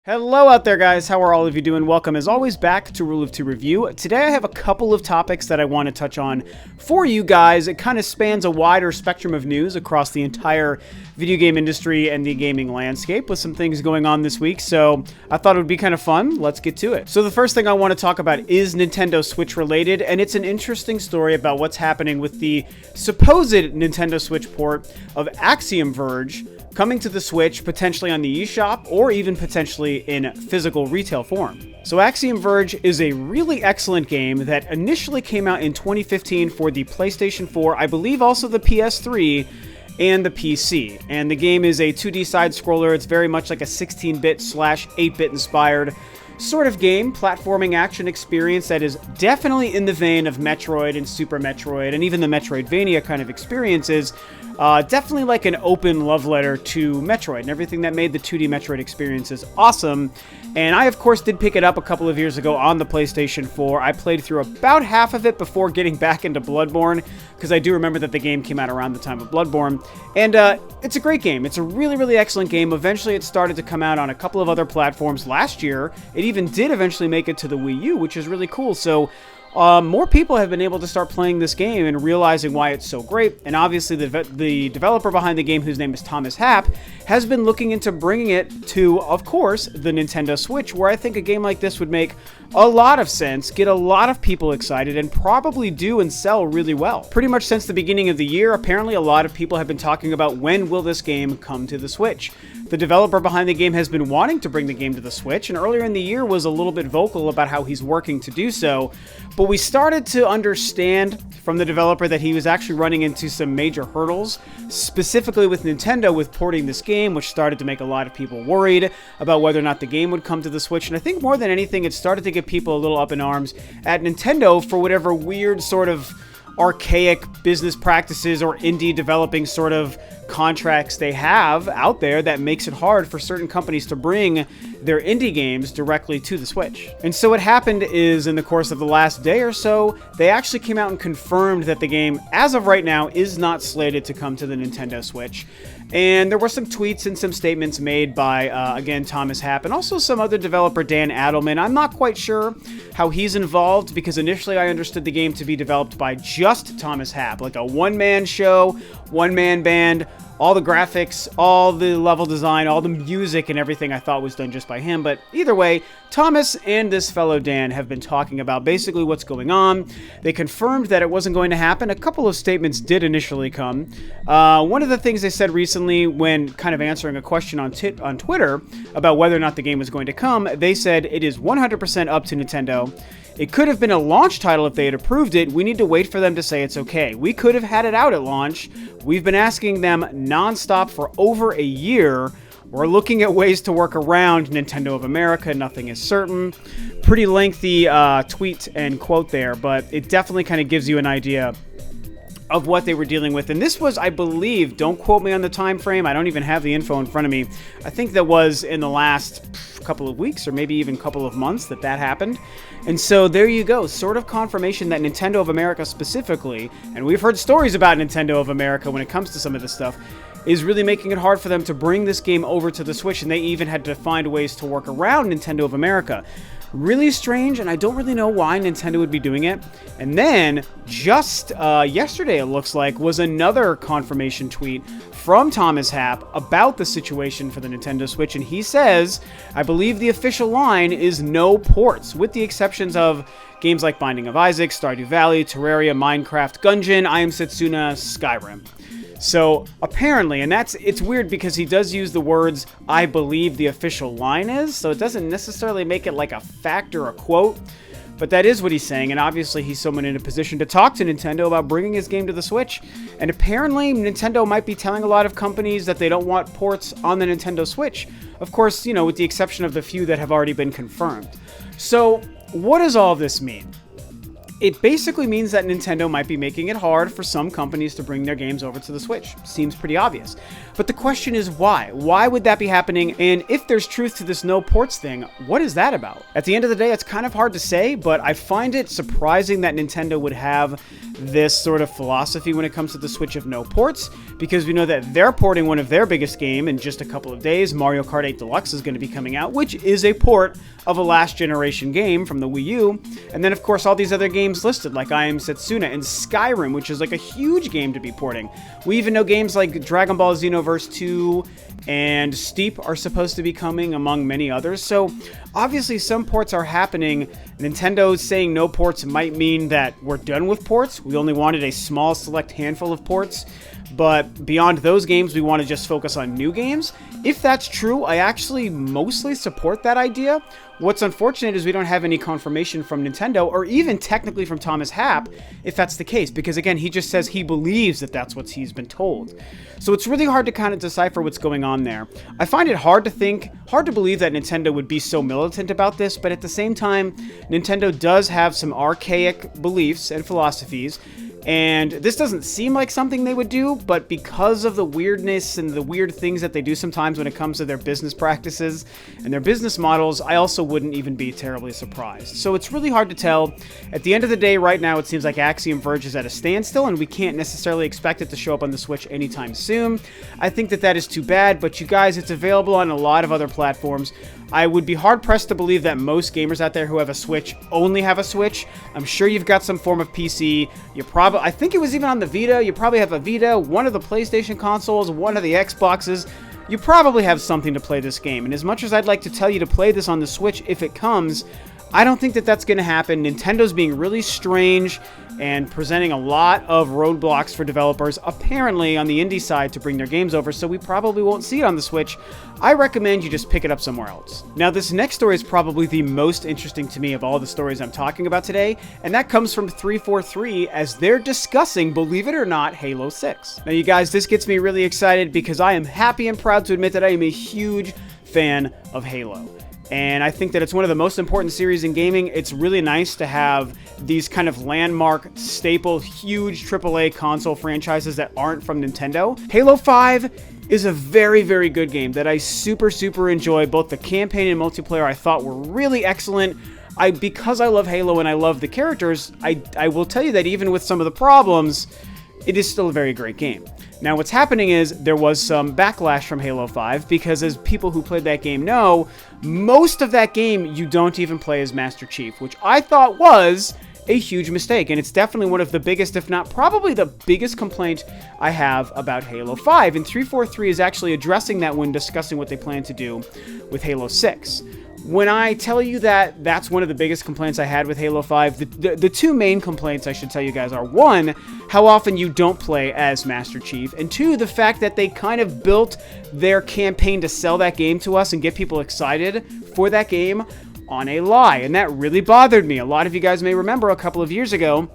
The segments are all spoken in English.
Hello out there, guys. How are all of you doing? Welcome, as always, back to Rule of Two Review. Today I have a couple of topics that I want to touch on for you guys. It kind of spans a wider spectrum of news across the entire video game industry and the gaming landscape with some things going on this week, so I thought it would be kind of fun. Let's get to it. So the first thing I want to talk about is Nintendo Switch related, and it's an interesting story about what's happening with the supposed Nintendo Switch port of Axiom Verge coming to the Switch, potentially on the eShop, or even potentially in physical retail form. So Axiom Verge is a really excellent game that initially came out in 2015 for the PlayStation 4, I believe also the PS3, and the PC. And the game is a 2D side-scroller. It's very much like a 16-bit slash 8-bit inspired sort of game, platforming action experience that is definitely in the vein of Metroid and Super Metroid, and even the Metroidvania kind of experiences. Definitely like an open love letter to Metroid and everything that made the 2D Metroid experiences awesome. And I, of course, did pick it up a couple of years ago on the PlayStation 4. I played through about half of it before getting back into Bloodborne, because I do remember that the game came out around the time of Bloodborne. And it's a great game. It's a really, really excellent game. Eventually, it started to come out on a couple of other platforms last year. It even did eventually make it to the Wii U, which is really cool. So more people have been able to start playing this game and realizing why it's so great. And obviously, the developer behind the game, whose name is Thomas Happ, has been looking into bringing it to, of course, the Nintendo Switch, where I think a game like this would make a lot of sense, get a lot of people excited, and probably do and sell really well. Pretty much since the beginning of the year, apparently a lot of people have been talking about when will this game come to the Switch. The developer behind the game has been wanting to bring the game to the Switch, and earlier in the year was a little bit vocal about how he's working to do so. But we started to understand from the developer that he was actually running into some major hurdles, specifically with Nintendo with porting this game, which started to make a lot of people worried about whether or not the game would come to the Switch. And I think more than anything, it started to get people a little up in arms at Nintendo for whatever weird sort of archaic business practices or indie developing sort of contracts they have out there that makes it hard for certain companies to bring their indie games directly to the Switch. And so what happened is, in the course of the last day or so, they actually came out and confirmed that the game, as of right now, is not slated to come to the Nintendo Switch. And there were some tweets and some statements made by, again, Thomas Happ, and also some other developer, Dan Adelman. I'm not quite sure how he's involved, because initially I understood the game to be developed by just Thomas Happ, like a one-man show, one-man band. All the graphics, all the level design, all the music and everything I thought was done just by him. But either way, Thomas and this fellow Dan have been talking about basically what's going on. They confirmed that it wasn't going to happen. A couple of statements did initially come. One of the things they said recently when kind of answering a question on Twitter about whether or not the game was going to come, they said it is 100% up to Nintendo. It could have been a launch title if they had approved it. We need to wait for them to say it's okay. We could have had it out at launch. We've been asking them nonstop for over a year. We're looking at ways to work around Nintendo of America. Nothing is certain. Pretty lengthy tweet and quote there, but it definitely kind of gives you an idea of what they were dealing with. And this was, I believe, don't quote me on the time frame, I don't even have the info in front of me. I think that was in the last couple of weeks or maybe even couple of months that happened. And so there you go, sort of confirmation that Nintendo of America specifically, and we've heard stories about Nintendo of America when it comes to some of this stuff, is really making it hard for them to bring this game over to the Switch, and they even had to find ways to work around Nintendo of America. Really strange, and I don't really know why Nintendo would be doing it. And then, just yesterday, it looks like, was another confirmation tweet from Thomas Happ about the situation for the Nintendo Switch, and he says, I believe the official line is no ports, with the exceptions of games like Binding of Isaac, Stardew Valley, Terraria, Minecraft, Gungeon, I Am Setsuna, Skyrim. So apparently, and it's weird because he does use the words, I believe the official line is, so it doesn't necessarily make it like a fact or a quote, but that is what he's saying, and obviously he's someone in a position to talk to Nintendo about bringing his game to the Switch, and apparently Nintendo might be telling a lot of companies that they don't want ports on the Nintendo Switch, of course, you know, with the exception of the few that have already been confirmed. So what does all this mean? it basically means that Nintendo might be making it hard for some companies to bring their games over to the Switch. Seems pretty obvious. But the question is why? Why would that be happening? And if there's truth to this no ports thing, what is that about? At the end of the day, it's kind of hard to say, but I find it surprising that Nintendo would have this sort of philosophy when it comes to the Switch of no ports, because we know that they're porting one of their biggest game in just a couple of days. Mario Kart 8 Deluxe is going to be coming out, which is a port of a last generation game from the Wii U. And then of course all these other games listed like I Am Setsuna and Skyrim, which is like a huge game to be porting. We even know games like Dragon Ball Xenoverse 2 and Steep are supposed to be coming, among many others. So obviously some ports are happening. Nintendo saying no ports might mean that we're done with ports. We only wanted a small select handful of ports, but beyond those games, we want to just focus on new games. If that's true, I actually mostly support that idea. What's unfortunate is we don't have any confirmation from Nintendo, or even technically from Thomas Happ, if that's the case, because again, he just says he believes that that's what he's been told. So it's really hard to kind of decipher what's going on there. I find it hard to believe that Nintendo would be so militant about this, but at the same time, Nintendo does have some archaic beliefs and philosophies. And this doesn't seem like something they would do, but because of the weirdness and the weird things that they do sometimes when it comes to their business practices and their business models, I also wouldn't even be terribly surprised. So it's really hard to tell. At the end of the day, right now, it seems like Axiom Verge is at a standstill, and we can't necessarily expect it to show up on the Switch anytime soon. I think that is too bad, but you guys, it's available on a lot of other platforms. I would be hard-pressed to believe that most gamers out there who have a Switch only have a Switch. I'm sure you've got some form of PC. I think it was even on the Vita. You probably have a Vita, one of the PlayStation consoles, one of the Xboxes. You probably have something to play this game. And as much as I'd like to tell you to play this on the Switch if it comes, I don't think that that's going to happen. Nintendo's being really strange and presenting a lot of roadblocks for developers, apparently on the indie side, to bring their games over, so we probably won't see it on the Switch. I recommend you just pick it up somewhere else. Now, this next story is probably the most interesting to me of all the stories I'm talking about today, and that comes from 343 as they're discussing, believe it or not, Halo 6. Now, you guys, this gets me really excited because I am happy and proud to admit that I am a huge fan of Halo. And I think that it's one of the most important series in gaming. It's really nice to have these kind of landmark, staple, huge AAA console franchises that aren't from Nintendo. Halo 5 is a very, very good game that I super enjoy. Both the campaign and multiplayer I thought were really excellent. Because I love Halo and I love the characters, I will tell you that even with some of the problems, it is still a very great game. Now, what's happening is there was some backlash from Halo 5 because, as people who played that game know, most of that game you don't even play as Master Chief, which I thought was a huge mistake. And it's definitely one of the biggest, if not probably the biggest complaint I have about Halo 5. And 343 is actually addressing that when discussing what they plan to do with Halo 6. When I tell you that that's one of the biggest complaints I had with Halo 5, the two main complaints I should tell you guys are, one, how often you don't play as Master Chief, and two, the fact that they kind of built their campaign to sell that game to us and get people excited for that game on a lie, and that really bothered me. A lot of you guys may remember a couple of years ago,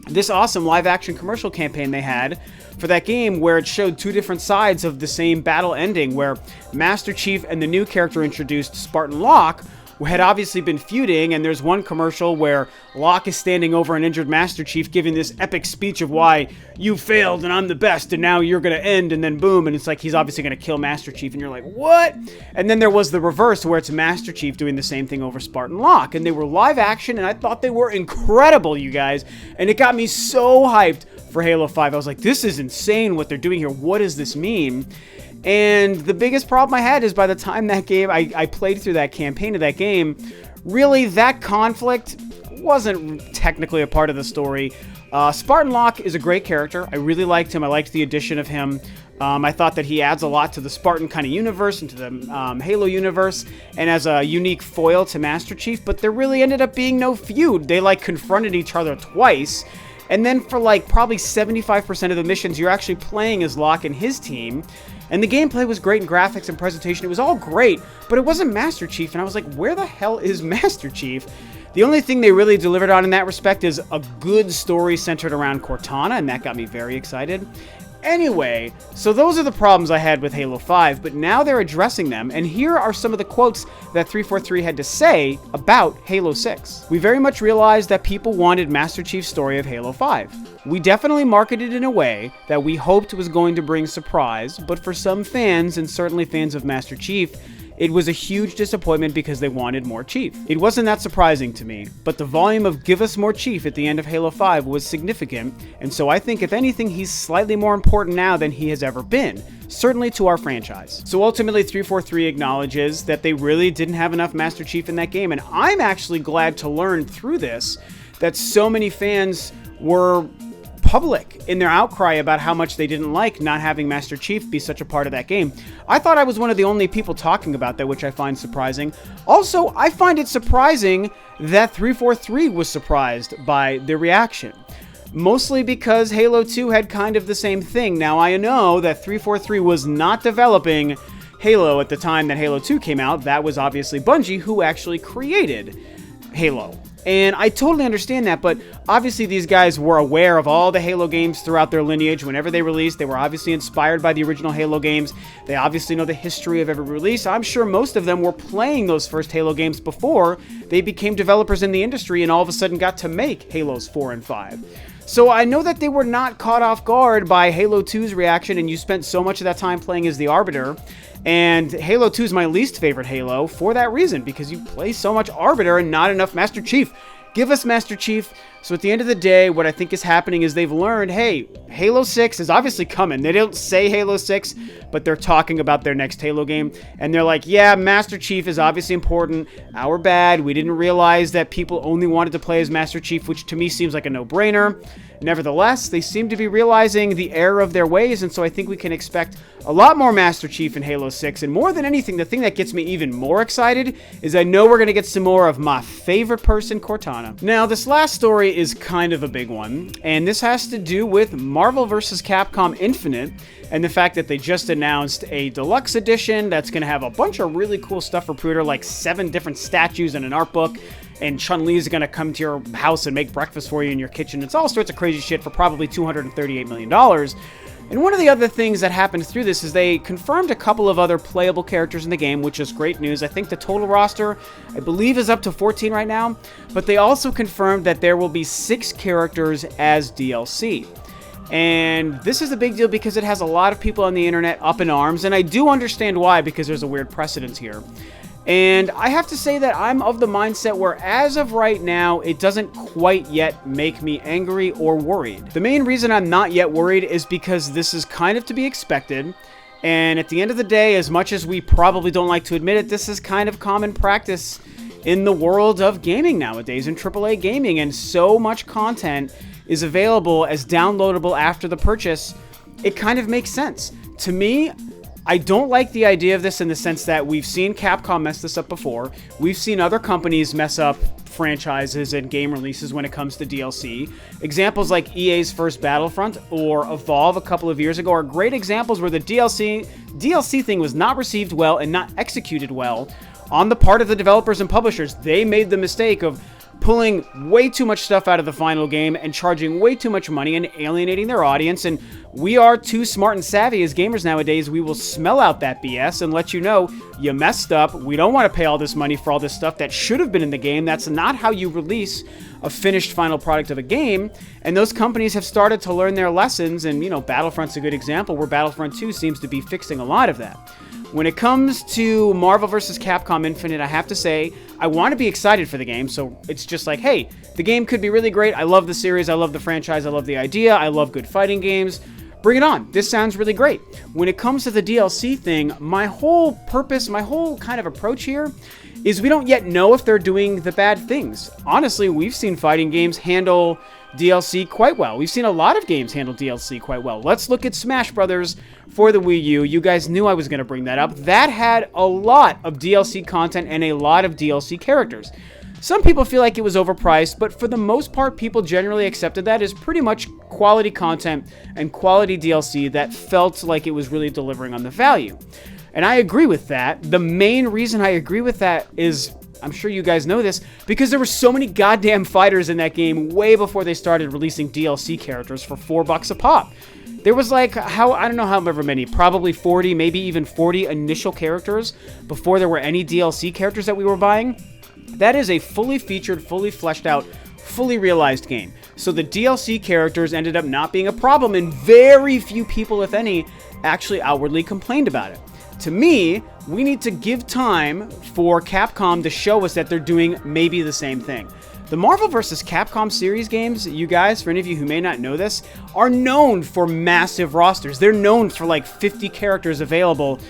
this awesome live-action commercial campaign they had for that game where it showed two different sides of the same battle ending, where Master Chief and the new character introduced, Spartan Locke, had obviously been feuding, and there's one commercial where Locke is standing over an injured Master Chief giving this epic speech of why you failed and I'm the best and now you're going to end, and then boom, and it's like he's obviously going to kill Master Chief, and you're like, what? And then there was the reverse where it's Master Chief doing the same thing over Spartan Locke, and they were live action, and I thought they were incredible, you guys, and it got me so hyped for Halo 5. I was like, this is insane what they're doing here. What does this mean? And the biggest problem I had is by the time that game, I played through that campaign of that game, really that conflict wasn't technically a part of the story. Spartan Locke is a great character. I really liked him. I liked the addition of him. I thought that he adds a lot to the Spartan kind of universe and to the Halo universe, and as a unique foil to Master Chief, but there really ended up being no feud. They like confronted each other twice. And then for like probably 75% of the missions, you're actually playing as Locke and his team. And the gameplay was great, and graphics and presentation, it was all great, but it wasn't Master Chief, and I was like, where the hell is Master Chief? The only thing they really delivered on in that respect is a good story centered around Cortana, and that got me very excited. Anyway, so those are the problems I had with Halo 5, but now they're addressing them, and here are some of the quotes that 343 had to say about Halo 6. We very much realized that people wanted Master Chief's story of Halo 5. We definitely marketed in a way that we hoped was going to bring surprise, but for some fans, and certainly fans of Master Chief, it was a huge disappointment because they wanted more Chief. It wasn't that surprising to me, but the volume of give us more Chief at the end of Halo 5 was significant, and so I think if anything, he's slightly more important now than he has ever been, certainly to our franchise. So ultimately, 343 acknowledges that they really didn't have enough Master Chief in that game, and I'm actually glad to learn through this that so many fans were public in their outcry about how much they didn't like not having Master Chief be such a part of that game. I thought I was one of the only people talking about that, which I find surprising. Also, I find it surprising that 343 was surprised by the reaction. Mostly because Halo 2 had kind of the same thing. Now, I know that 343 was not developing Halo at the time that Halo 2 came out. That was obviously Bungie, who actually created Halo. And I totally understand that, but obviously these guys were aware of all the Halo games throughout their lineage. Whenever they released, they were obviously inspired by the original Halo games. They obviously know the history of every release. I'm sure most of them were playing those first Halo games before they became developers in the industry and all of a sudden got to make Halos 4 and 5. So I know that they were not caught off guard by Halo 2's reaction, and you spent so much of that time playing as the Arbiter. And Halo 2 is my least favorite Halo for that reason, because you play so much Arbiter and not enough Master Chief. Give us Master Chief. So at the end of the day, what I think is happening is they've learned, hey, Halo 6 is obviously coming. They don't say Halo 6, but they're talking about their next Halo game. And they're like, yeah, Master Chief is obviously important. Our bad. We didn't realize that people only wanted to play as Master Chief, which to me seems like a no-brainer. Nevertheless, they seem to be realizing the error of their ways, and so I think we can expect a lot more Master Chief in Halo 6. And more than anything, the thing that gets me even more excited is I know we're going to get some more of my favorite person, Cortana. Now, this last story is kind of a big one, and this has to do with Marvel vs. Capcom Infinite and the fact that they just announced a deluxe edition that's going to have a bunch of really cool stuff for pre-order, like 7 different statues and an art book. And Chun-Li is going to come to your house and make breakfast for you in your kitchen. It's all sorts of crazy shit for probably $238 million. And one of the other things that happened through this is they confirmed a couple of other playable characters in the game, which is great news. I think the total roster, I believe, is up to 14 right now. But they also confirmed that there will be 6 characters as DLC. And this is a big deal because it has a lot of people on the internet up in arms. And I do understand why, because there's a weird precedent here. And I have to say that I'm of the mindset where, as of right now, it doesn't quite yet make me angry or worried. The main reason I'm not yet worried is because this is kind of to be expected. And at the end of the day, as much as we probably don't like to admit it, this is kind of common practice in the world of gaming nowadays, in AAA gaming. And so much content is available as downloadable after the purchase, it kind of makes sense. To me, I don't like the idea of this in the sense that we've seen Capcom mess this up before. We've seen other companies mess up franchises and game releases when it comes to DLC. Examples like EA's first Battlefront or Evolve a couple of years ago are great examples where the DLC thing was not received well and not executed well on the part of the developers and publishers. They made the mistake of pulling way too much stuff out of the final game and charging way too much money and alienating their audience. And we are too smart and savvy as gamers nowadays. We will smell out that BS and let you know you messed up. We don't want to pay all this money for all this stuff that should have been in the game. That's not how you release a finished final product of a game. And those companies have started to learn their lessons. And, you know, Battlefront's a good example where Battlefront 2 seems to be fixing a lot of that. When it comes to Marvel vs. Capcom Infinite, I have to say, I want to be excited for the game, so it's just like, hey, the game could be really great. I love the series, I love the franchise, I love the idea, I love good fighting games. Bring it on. This sounds really great. When it comes to the DLC thing, my whole purpose, my whole kind of approach here is we don't yet know if they're doing the bad things. Honestly, we've seen fighting games handle DLC quite well. We've seen a lot of games handle DLC quite well. Let's look at Smash Brothers for the Wii U. You guys knew I was going to bring that up. That had a lot of DLC content and a lot of DLC characters. Some people feel like it was overpriced, but for the most part, people generally accepted that as pretty much quality content and quality DLC that felt like it was really delivering on the value. And I agree with that. The main reason I agree with that is, I'm sure you guys know this, because there were so many goddamn fighters in that game way before they started releasing DLC characters for $4 a pop. There was like, I don't know however many, probably 40, maybe even 40 initial characters before there were any DLC characters that we were buying. That is a fully featured, fully fleshed out, fully realized game. So the DLC characters ended up not being a problem, and very few people, if any, actually outwardly complained about it. To me, we need to give time for Capcom to show us that they're doing maybe the same thing. The Marvel vs. Capcom series games, you guys, for any of you who may not know this, are known for massive rosters. They're known for like 50 characters available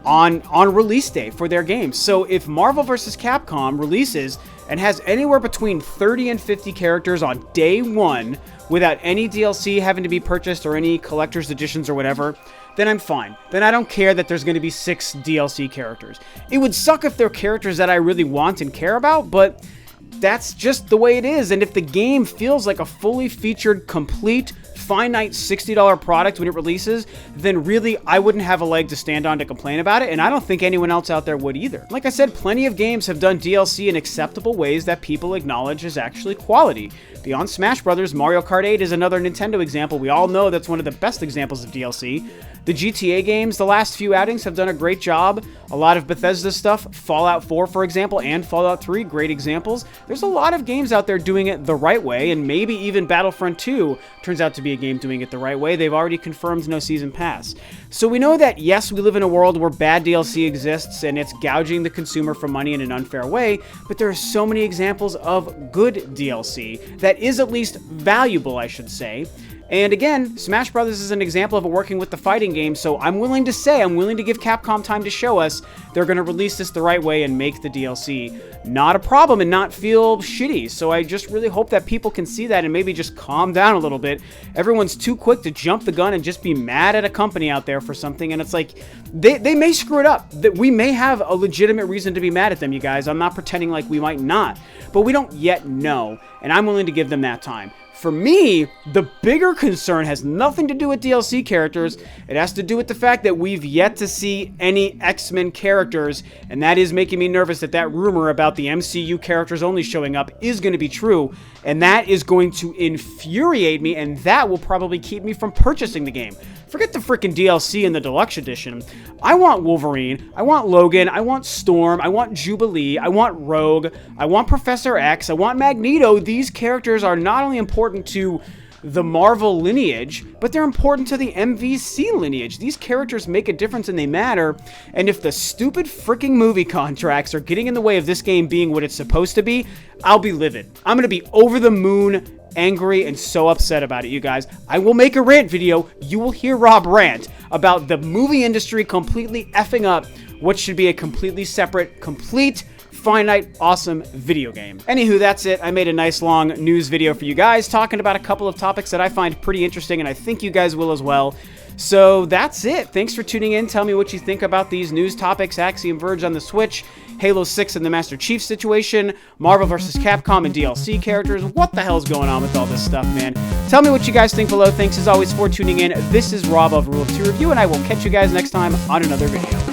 on release day for their games. So if Marvel vs. Capcom releases and has anywhere between 30 and 50 characters on day one without any DLC having to be purchased or any collector's editions or whatever, then I'm fine. Then I don't care that there's going to be 6 DLC characters. It would suck if they're characters that I really want and care about, but that's just the way it is. And if the game feels like a fully featured, complete, finite $60 product when it releases, then really I wouldn't have a leg to stand on to complain about it, and I don't think anyone else out there would either. Like I said, plenty of games have done DLC in acceptable ways that people acknowledge is actually quality. Beyond Smash Bros., Mario Kart 8 is another Nintendo example. We all know that's one of the best examples of DLC. The GTA games, the last few outings have done a great job. A lot of Bethesda stuff, Fallout 4, for example, and Fallout 3, great examples. There's a lot of games out there doing it the right way, and maybe even Battlefront 2 turns out to be a game doing it the right way. They've already confirmed no season pass. So we know that, yes, we live in a world where bad DLC exists, and it's gouging the consumer for money in an unfair way, but there are so many examples of good DLC that is at least valuable, I should say. And again, Smash Bros. Is an example of it working with the fighting game, so I'm willing to give Capcom time to show us they're going to release this the right way and make the DLC not a problem and not feel shitty. So I just really hope that people can see that and maybe just calm down a little bit. Everyone's too quick to jump the gun and just be mad at a company out there for something, and it's like, they may screw it up. That we may have a legitimate reason to be mad at them, you guys. I'm not pretending like we might not, but we don't yet know, and I'm willing to give them that time. For me, the bigger concern has nothing to do with DLC characters. It has to do with the fact that we've yet to see any X-Men characters, and that is making me nervous that that rumor about the MCU characters only showing up is going to be true, and that is going to infuriate me, and that will probably keep me from purchasing the game. Forget the freaking DLC in the Deluxe Edition. I want Wolverine, I want Logan, I want Storm, I want Jubilee, I want Rogue, I want Professor X, I want Magneto. These characters are not only important to the Marvel lineage, but they're important to the MvC lineage. These characters make a difference and they matter, and if the stupid freaking movie contracts are getting in the way of this game being what it's supposed to be, I'll be livid. I'm gonna be over the moon angry and so upset about it, you guys. I will make a rant video. You will hear Rob rant about the movie industry completely effing up what should be a completely separate, complete, finite, awesome video game. Anywho, that's it. I made a nice long news video for you guys talking about a couple of topics that I find pretty interesting, and I think you guys will as well. So that's it. Thanks for tuning in. Tell me what you think about these news topics: Axiom Verge on the Switch, Halo 6 and the Master Chief situation, Marvel vs. Capcom and DLC characters. What the hell's going on with all this stuff, man? Tell me what you guys think below. Thanks as always for tuning in. This is Rob of Rule of 2 Review, and I will catch you guys next time on another video.